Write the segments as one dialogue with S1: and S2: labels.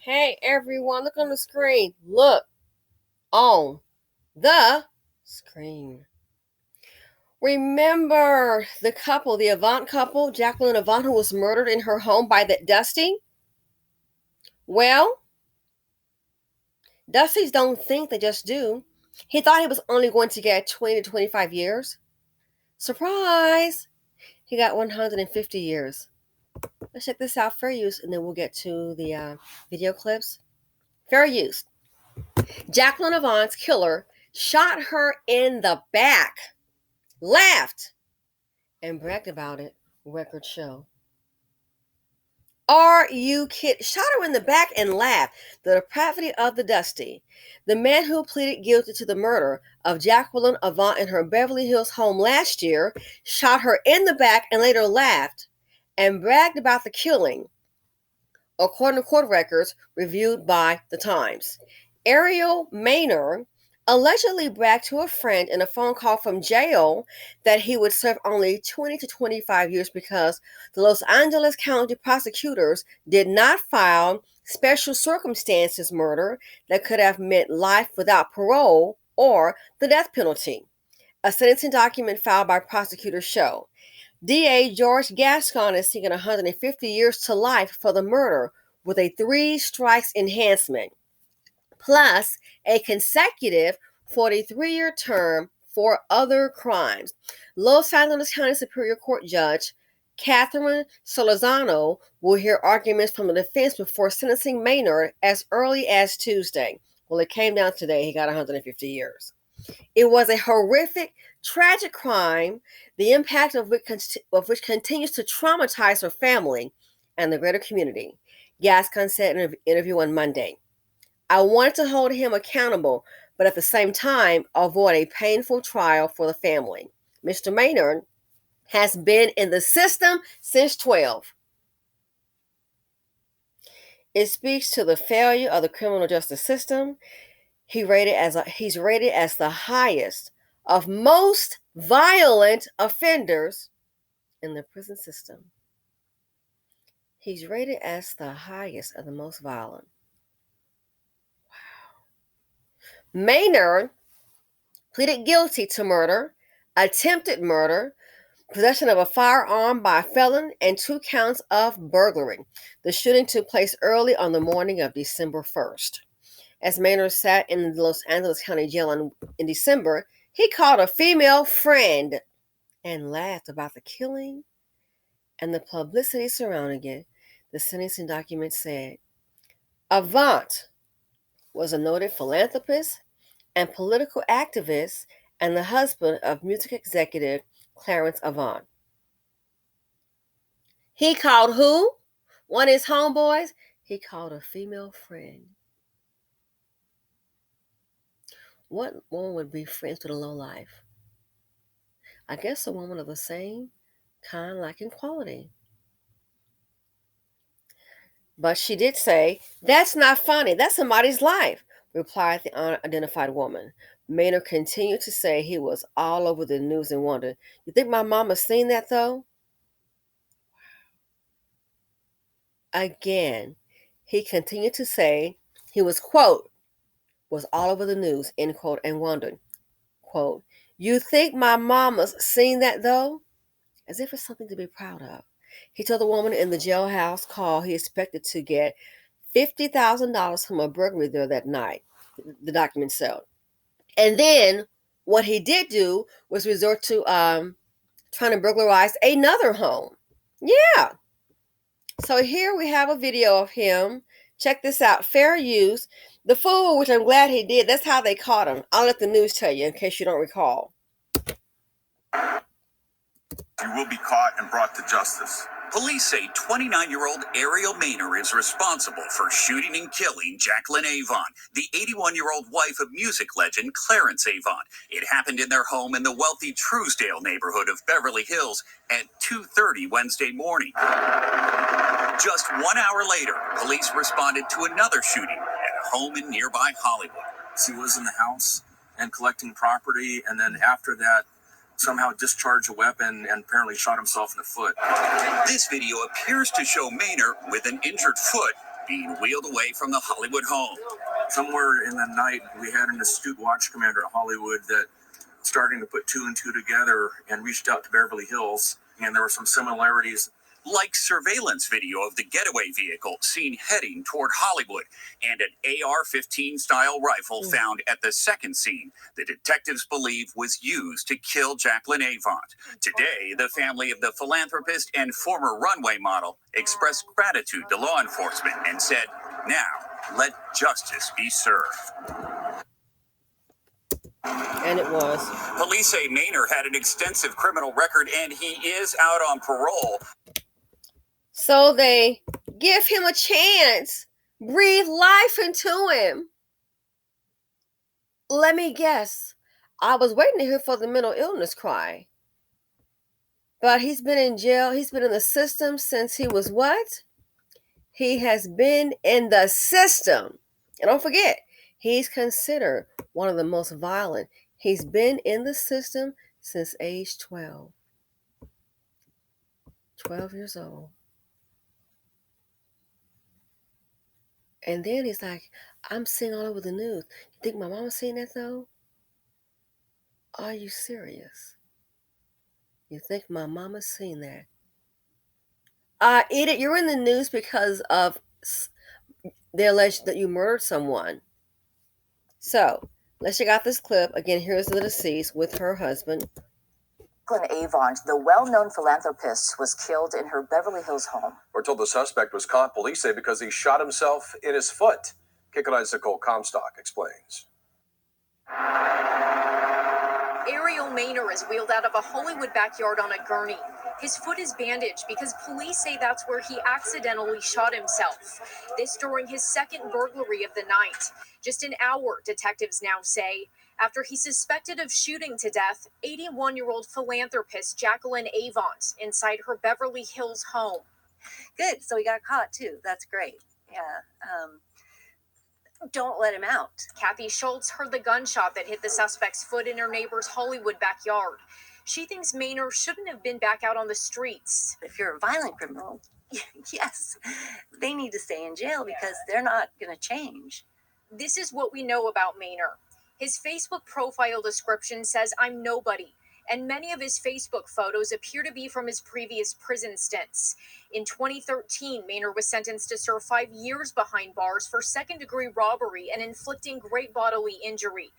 S1: Hey everyone, look on the screen. Look on the screen. Remember the couple, the Avant couple, Jacqueline Avant, who was murdered in her home by that Dusty? Well, Dustys don't think, they just do. He thought he was only going to get 20 to 25 years. Surprise! He got 150 years. Let's check this out, fair use, and then we'll get to the video clips. Fair use. Jacqueline Avant's killer shot her in the back, laughed, and bragged about it, records show. Are you kidding? Shot her in the back and laughed. The depravity of the Dusty. The man who pleaded guilty to the murder of Jacqueline Avant in her Beverly Hills home last year shot her in the back and later laughed and bragged about the killing, according to court records reviewed by The Times. Ariel Maynard allegedly bragged to a friend in a phone call from jail that he would serve only 20 to 25 years because the Los Angeles County prosecutors did not file special circumstances murder that could have meant life without parole or the death penalty. A sentencing document filed by prosecutors show DA George Gascon is seeking 150 years to life for the murder with a 3 strikes enhancement, plus a consecutive 43-year term for other crimes. Los Angeles County Superior Court Judge Catherine Solorzano will hear arguments from the defense before sentencing Maynard as early as Tuesday. Well, it came down today. He got 150 years. It was a horrific, tragic crime, the impact of which continues to traumatize her family and the greater community, Gascon said in an interview on Monday. I wanted to hold him accountable, but at the same time, avoid a painful trial for the family. Mr. Maynard has been in the system since 12. It speaks to the failure of the criminal justice system. He's rated as the highest of most violent offenders in the prison system. He's rated as the highest of the most violent. Wow. Maynard pleaded guilty to murder, attempted murder, possession of a firearm by a felon, and 2 counts of burglary. The shooting took place early on the morning of December 1st. As Maynard sat in the Los Angeles County Jail in December, he called a female friend and laughed about the killing and the publicity surrounding it, the sentencing document said. Avant was a noted philanthropist and political activist and the husband of music executive Clarence Avant. He called who? One of his homeboys? He called a female friend. What woman would be friends with a lowlife? I guess a woman of the same kind, like in quality. But she did say, that's not funny. That's somebody's life, replied the unidentified woman. Maynard continued to say he was all over the news and wondered, you think my mama's seen that though? Again, he continued to say he was, quote, was all over the news, end quote, and wondered, quote, you think my mama's seen that though? As if it's something to be proud of. He told the woman in the jailhouse call he expected to get $50,000 from a burglary there that night, the document said. And then what he did do was resort to trying to burglarize another home. Yeah. So here we have a video of him. Check this out. Fair use. The fool, which I'm glad he did, that's how they caught him. I'll let the news tell you in case you don't recall.
S2: You will be caught and brought to justice.
S3: Police say 29-year-old Ariel Maynard is responsible for shooting and killing Jacqueline Avant, the 81-year-old wife of music legend Clarence Avant. It happened in their home in the wealthy Truesdale neighborhood of Beverly Hills at 2:30 Wednesday morning. Just 1 hour later, police responded to another shooting at a home in nearby Hollywood.
S2: He was in the house and collecting property, and then after that, somehow discharged a weapon and apparently shot himself in the foot.
S3: This video appears to show Maynard with an injured foot being wheeled away from the Hollywood home.
S2: Somewhere in the night, we had an astute watch commander at Hollywood that starting to put two and two together and reached out to Beverly Hills, and there were some similarities.
S3: Like surveillance video of the getaway vehicle seen heading toward Hollywood and an AR-15 style rifle found at the second scene the detectives believe was used to kill Jacqueline Avant. Today, the family of the philanthropist and former runway model expressed gratitude to law enforcement and said, "Now, let justice be served."
S1: And it was.
S3: Police say Maynard had an extensive criminal record and he is out on parole.
S1: So they give him a chance, breathe life into him. Let me guess. I was waiting to hear for the mental illness cry. But he's been in jail. He's been in the system since he was what? He has been in the system. And don't forget, he's considered one of the most violent. He's been in the system since age 12. 12 years old. And then he's like, I'm seeing all over the news. You think my mama's seen that though? Are you serious? You think my mama's seen that? Edith, you're in the news because of the alleged that you murdered someone. So, let's check out this clip. Again, here's the deceased with her husband.
S4: Jacqueline Avant, the well-known philanthropist, was killed in her Beverly Hills home.
S5: We're told the suspect was caught, police say, because he shot himself in his foot. KICK9's Nicole Comstock explains.
S6: Ariel Maynor is wheeled out of a Hollywood backyard on a gurney. His foot is bandaged because police say that's where he accidentally shot himself. This during his second burglary of the night. Just an hour, detectives now say, after he's suspected of shooting to death 81-year-old philanthropist Jacqueline Avant inside her Beverly Hills home.
S4: Good, so he got caught too. That's great. Yeah. Don't let him out.
S6: Kathy Schultz heard the gunshot that hit the suspect's foot in her neighbor's Hollywood backyard. She thinks Maynor shouldn't have been back out on the streets.
S4: If you're a violent criminal, yes, they need to stay in jail because they're not going to change.
S6: This is what we know about Maynor. His Facebook profile description says, "I'm nobody," and many of his Facebook photos appear to be from his previous prison stints. In 2013, Maynor was sentenced to serve 5 years behind bars for second-degree robbery and inflicting great bodily injury.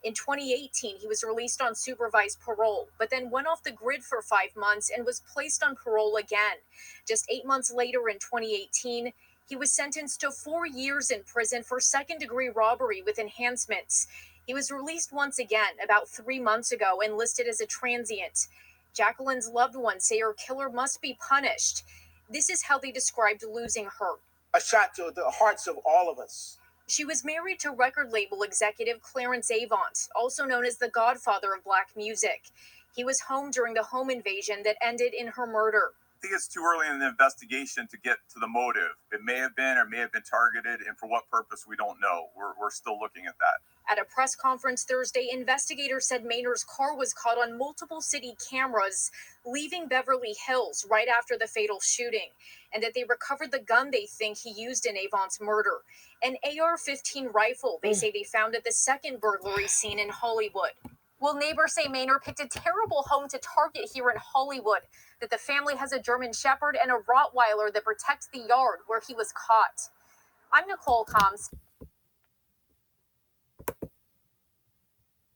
S6: In 2018, he was released on supervised parole, but then went off the grid for 5 months and was placed on parole again. Just 8 months later, in 2018, he was sentenced to 4 years in prison for second-degree robbery with enhancements. He was released once again about 3 months ago and listed as a transient. Jacqueline's loved ones say her killer must be punished. This is how they described losing her.
S7: A shot to the hearts of all of us.
S6: She was married to record label executive Clarence Avant, also known as the godfather of black music. He was home during the home invasion that ended in her murder.
S8: I think it's too early in the investigation to get to the motive. It may have been or may have been targeted, and for what purpose, we don't know. We're still looking at that.
S6: At a press conference Thursday, investigators said Maynor's car was caught on multiple city cameras leaving Beverly Hills right after the fatal shooting, and that they recovered the gun they think he used in Avant's murder. An AR-15 rifle they say they found at the second burglary scene in Hollywood. Well, neighbors say Maynor picked a terrible home to target here in Hollywood, that the family has a German Shepherd and a Rottweiler that protects the yard where he was caught. I'm Nicole Combs.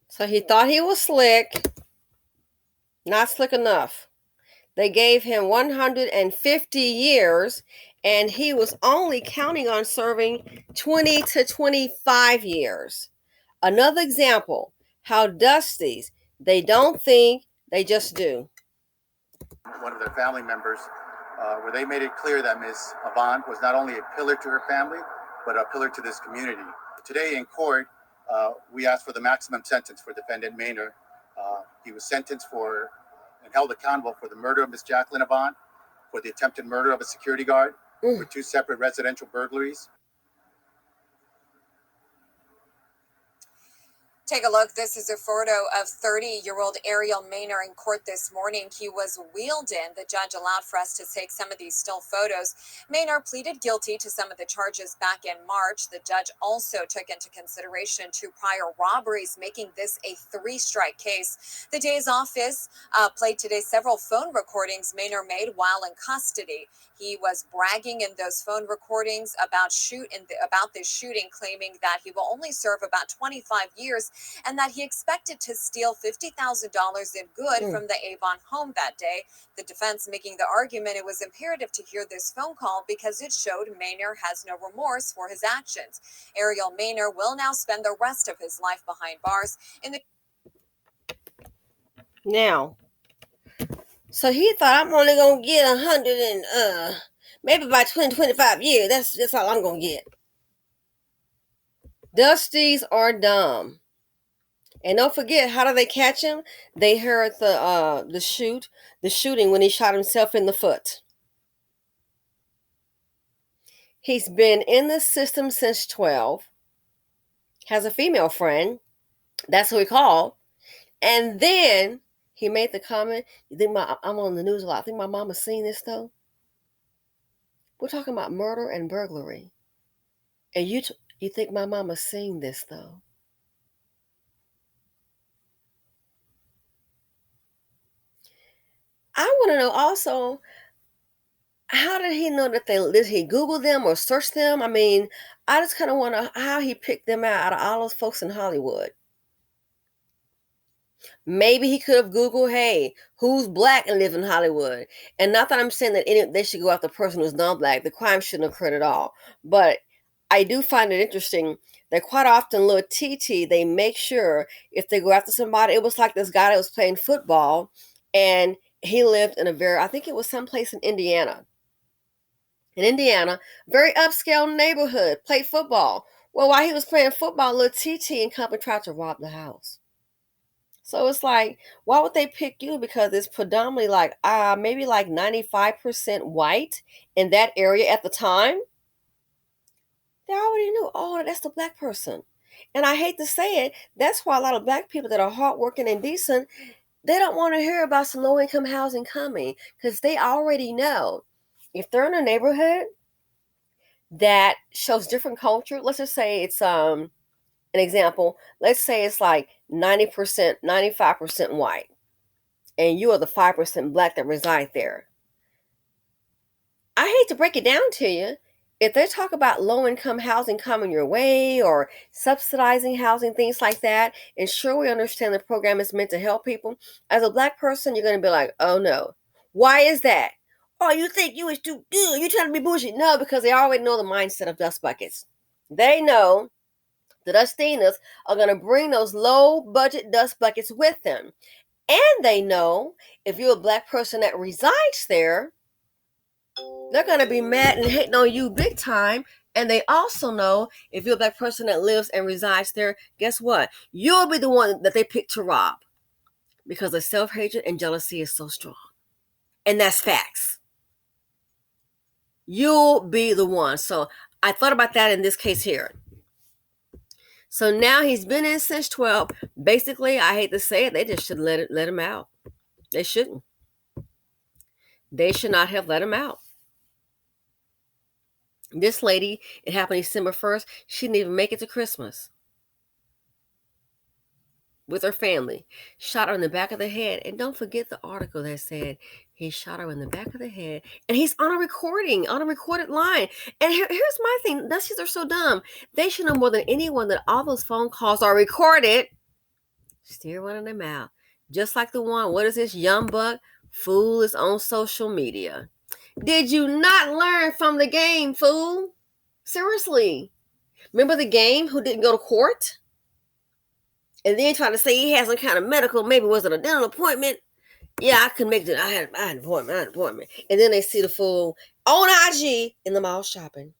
S1: So he thought he was slick. Not slick enough. They gave him 150 years, and he was only counting on serving 20 to 25 years. Another example, how Dusties, they don't think, they just do.
S9: One of their family members, where they made it clear that Ms. Avant was not only a pillar to her family, but a pillar to this community. Today in court, we asked for the maximum sentence for defendant Maynor. He was sentenced for and held accountable for the murder of Ms. Jacqueline Avant, for the attempted murder of a security guard, for 2 separate residential burglaries.
S10: Take a look. This is a photo of 30-year-old Ariel Maynor in court this morning. He was wheeled in. The judge allowed for us to take some of these still photos. Maynor pleaded guilty to some of the charges back in March. The judge also took into consideration 2 prior robberies, making this a 3-strike case. The DA's office played today several phone recordings Maynor made while in custody. He was bragging in those phone recordings about this shooting, claiming that he will only serve about 25 years and that he expected to steal $50,000 in good from the Avant home that day. The defense making the argument it was imperative to hear this phone call because it showed Maynor has no remorse for his actions. Ariel Maynor will now spend the rest of his life behind bars.
S1: Now, so he thought, I'm only gonna get 100 and maybe by 20-25 years. That's all I'm gonna get. Dusties are dumb. And don't forget, how did they catch him? They heard the shooting when he shot himself in the foot. He's been in the system since 12. Has a female friend. That's who he called. And then he made the comment, you think I'm on the news a lot. I think my mama's seen this though. We're talking about murder and burglary. And you think my mama's seen this though. I want to know also, how did he know that did he Google them or search them? I mean, I just kind of wonder how he picked them out of all those folks in Hollywood. Maybe he could have Googled, hey, who's black and live in Hollywood? And not that I'm saying that they should go after the person who's non-black. The crime shouldn't occur at all. But I do find it interesting that quite often, little TT, they make sure if they go after somebody, it was like this guy that was playing football, and he lived in I think it was someplace in Indiana. Very upscale neighborhood, played football. Well, while he was playing football, little TT and company tried to rob the house. So it's like, why would they pick you? Because it's predominantly like maybe like 95% white in that area at the time. They already knew, oh, that's the black person. And I hate to say it, that's why a lot of black people that are hardworking and decent, they don't want to hear about some low-income housing coming, because they already know if they're in a neighborhood that shows different culture. Let's just say it's an example. Let's say it's like 90%, 95% white, and you are the 5% black that reside there. I hate to break it down to you. If they talk about low-income housing coming your way or subsidizing housing, things like that, and sure, we understand the program is meant to help people. As a black person, you're going to be like, oh no. Why is that? Oh, you think you was too good. You trying to be bougie. No, because they already know the mindset of dust buckets. They know the Dustinas are going to bring those low-budget dust buckets with them. And they know if you're a black person that resides there, they're going to be mad and hating on you big time. And they also know if you're a black person that lives and resides there, guess what? You'll be the one that they pick to rob, because the self-hatred and jealousy is so strong. And that's facts. You'll be the one. So I thought about that in this case here. So now he's been in since 12. Basically, I hate to say it, they just should let him out. They shouldn't. They should not have let him out. This lady, it happened December 1st. She didn't even make it to Christmas with her family. Shot her in the back of the head. And don't forget the article that said he shot her in the back of the head. And he's on a recorded line. And here's my thing. Dusties are so dumb. They should know more than anyone that all those phone calls are recorded. Still running them out. Just like the one, what is this, young buck? Fool is on social media. Did you not learn from the game, fool? Seriously. Remember the game who didn't go to court? And then trying to say he had some kind of medical, maybe was it a dental appointment? Yeah, I could make it. I had an appointment. And then they see the fool on IG in the mall shopping.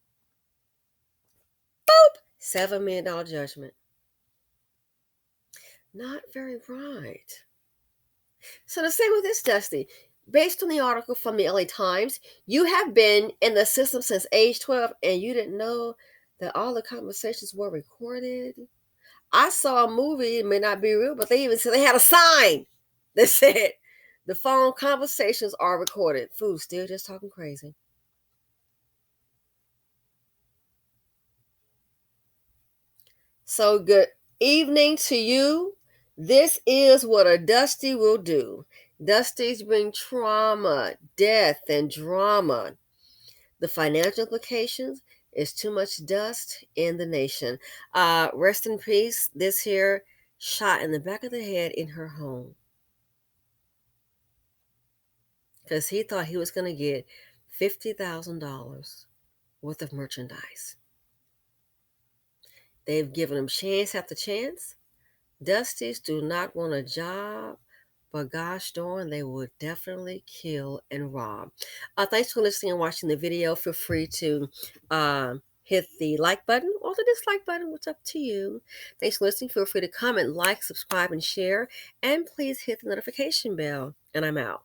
S1: Boop! $7 million judgment. Not very bright. So the same with this, Dusty. Based on the article from the LA Times, you have been in the system since age 12 and you didn't know that all the conversations were recorded. I saw a movie, it may not be real, but they even said they had a sign that said the phone conversations are recorded. Food still just talking crazy. So good evening to you. This is what a Dusty will do. Dusties bring trauma, death, and drama. The financial implications is too much dust in the nation. Rest in peace. This here shot in the back of the head in her home because he thought he was going to get $50,000 worth of merchandise. They've given him chance after chance. Dusties do not want a job, but gosh darn, they would definitely kill and rob. Thanks for listening and watching the video. Feel free to hit the like button or the dislike button. What's up to you? Thanks for listening. Feel free to comment, like, subscribe, and share. And please hit the notification bell. And I'm out.